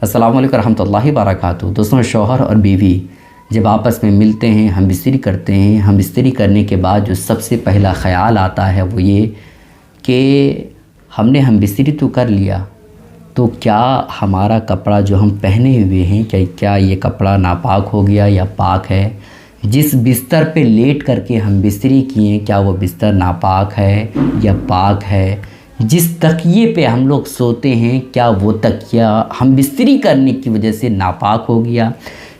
अस्सलामु अलैकुम रहमतुल्लाहि बरकातुहू। दोस्तों, शौहर और बीवी जब आपस में मिलते हैं, हम बिस्तरी करते हैं, हम बिस्तरी करने के बाद जो सबसे पहला ख़याल आता है वो ये कि हमने हम बिस्तरी तो कर लिया, तो क्या हमारा कपड़ा जो हम पहने हुए हैं क्या ये कपड़ा नापाक हो गया या पाक है। जिस बिस्तर पे लेट करके हम बिस्तरी किए क्या वो बिस्तर नापाक है या पाक है। जिस तकिए पे हम लोग सोते हैं क्या वो तकिया हम बिस्तरी करने की वजह से नापाक हो गया।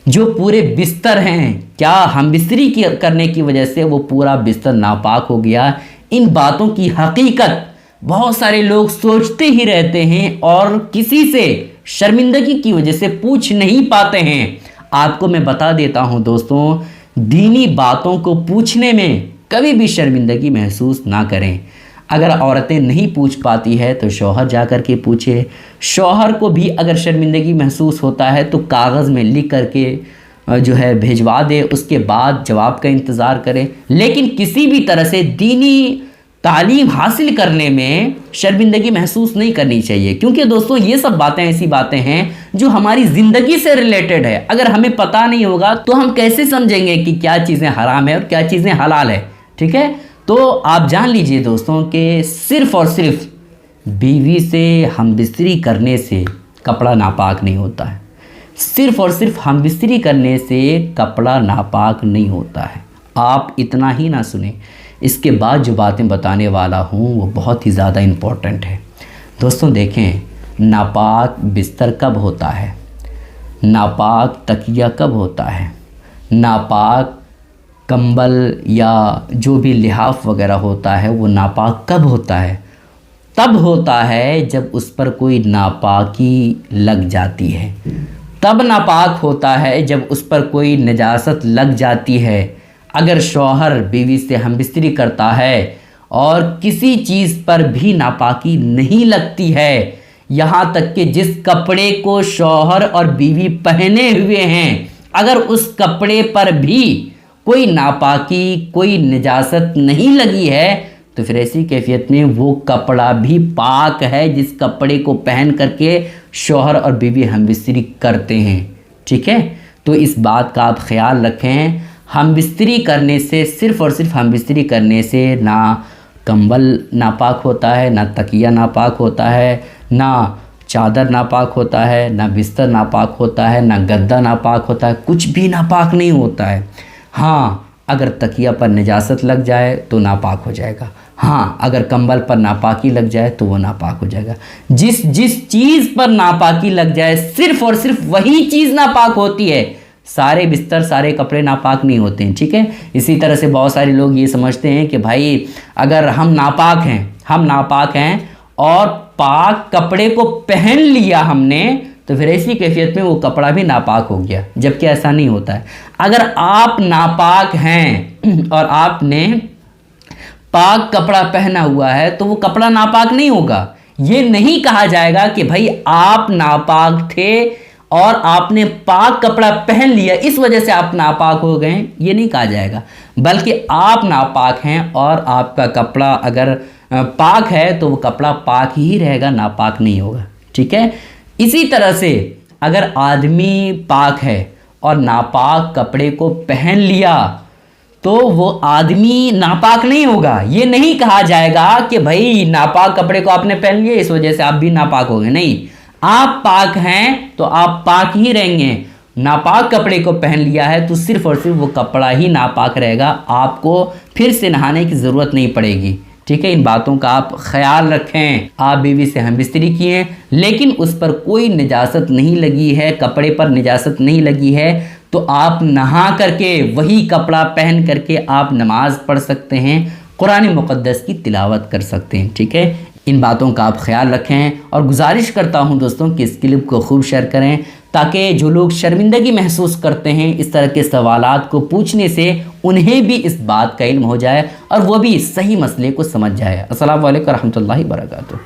जो पूरे बिस्तर हैं क्या हम बिस्तरी करने की वजह से वो पूरा बिस्तर नापाक हो गया। इन बातों की हकीकत बहुत सारे लोग सोचते ही रहते हैं और किसी से शर्मिंदगी की वजह से पूछ नहीं पाते हैं। आपको मैं बता देता हूं दोस्तों, दीनी बातों को पूछने में कभी भी शर्मिंदगी महसूस ना करें। अगर औरतें नहीं पूछ पाती है तो शौहर जा कर के पूछे। शौहर को भी अगर शर्मिंदगी महसूस होता है तो कागज़ में लिख करके जो है भिजवा दे, उसके बाद जवाब का इंतज़ार करें। लेकिन किसी भी तरह से दीनी तालीम हासिल करने में शर्मिंदगी महसूस नहीं करनी चाहिए, क्योंकि दोस्तों ये सब बातें ऐसी बातें हैं जो हमारी ज़िंदगी से रिलेटेड है। अगर हमें पता नहीं होगा तो हम कैसे समझेंगे कि क्या चीज़ें हराम है और क्या चीज़ें हलाल है। ठीक है, तो आप जान लीजिए दोस्तों कि सिर्फ़ और सिर्फ बीवी से हम बिस्तरी करने से कपड़ा नापाक नहीं होता है। सिर्फ़ और सिर्फ हम बिस्तरी करने से कपड़ा नापाक नहीं होता है। आप इतना ही ना सुने, इसके बाद जो बातें बताने वाला हूँ वो बहुत ही ज़्यादा इम्पोर्टेंट है। दोस्तों देखें, नापाक बिस्तर कब होता है, नापाक तकिया कब होता है, नापाक कंबल या जो भी लिहाफ वगैरह होता है वो नापाक कब होता है। तब होता है जब उस पर कोई नापाकी लग जाती है। तब नापाक होता है जब उस पर कोई नजासत लग जाती है। अगर शौहर बीवी से हम बिस्तरी करता है और किसी चीज़ पर भी नापाकी नहीं लगती है, यहाँ तक कि जिस कपड़े को शौहर और बीवी पहने हुए हैं अगर उस कपड़े पर भी कोई नापाकी कोई निजासत नहीं लगी है तो फिर ऐसी कैफियत में वो कपड़ा भी पाक है जिस कपड़े को पहन करके शौहर और बीवी हम बिस्तरी करते हैं। ठीक है, तो इस बात का आप ख्याल रखें। हम बिस्तरी करने से सिर्फ़ और सिर्फ हम बिस्तरी करने से ना कंबल नापाक होता है, ना तकिया नापाक होता है, ना चादर नापाक होता है, ना बिस्तर नापाक होता है, ना गद्दा नापाक होता है, कुछ भी नापाक नहीं होता है। हाँ, अगर तकिया पर निजासत लग जाए तो नापाक हो जाएगा। हाँ, अगर कंबल पर नापाकी लग जाए तो वो नापाक हो जाएगा। जिस जिस चीज़ पर नापाकी लग जाए सिर्फ़ और सिर्फ वही चीज़ नापाक होती है। सारे बिस्तर सारे कपड़े नापाक नहीं होते हैं। ठीक है, इसी तरह से बहुत सारे लोग ये समझते हैं कि भाई अगर हम नापाक हैं और पाक कपड़े को पहन लिया हमने तो फिर ऐसी कैफियत में वो कपड़ा भी नापाक हो गया, जबकि ऐसा नहीं होता है। अगर आप नापाक हैं और आपने पाक कपड़ा पहना हुआ है तो वो कपड़ा नापाक नहीं होगा। ये नहीं कहा जाएगा कि भाई आप नापाक थे और आपने पाक कपड़ा पहन लिया इस वजह से आप नापाक हो गए, ये नहीं कहा जाएगा। बल्कि आप नापाक हैं और आपका कपड़ा अगर पाक है तो वो कपड़ा पाक ही रहेगा, नापाक नहीं होगा। ठीक है, इसी तरह से अगर आदमी पाक है और नापाक कपड़े को पहन लिया तो वो आदमी नापाक नहीं होगा। ये नहीं कहा जाएगा कि भाई नापाक कपड़े को आपने पहन लिया इस वजह से आप भी नापाक हो गए। नहीं, आप पाक हैं तो आप पाक ही रहेंगे। नापाक कपड़े को पहन लिया है तो सिर्फ और सिर्फ वो कपड़ा ही नापाक रहेगा, आपको फिर से नहाने की ज़रूरत नहीं पड़ेगी। ठीक है, इन बातों का आप ख्याल रखें। आप बीवी से हम बिस्तरी किए लेकिन उस पर कोई निजासत नहीं लगी है, कपड़े पर निजासत नहीं लगी है, तो आप नहा करके वही कपड़ा पहन करके आप नमाज पढ़ सकते हैं, कुरान मुक़द्दस की तिलावत कर सकते हैं। ठीक है, इन बातों का आप ख्याल रखें और गुजारिश करता हूं दोस्तों कि इस क्लिप को खूब शेयर करें ताकि जो लोग शर्मिंदगी महसूस करते हैं इस तरह के सवालात को पूछने से उन्हें भी इस बात का इल्म हो जाए और वो भी सही मसले को समझ जाए। अस्सलामु अलैकुम रहमतुल्लाहि व बरकातुहू।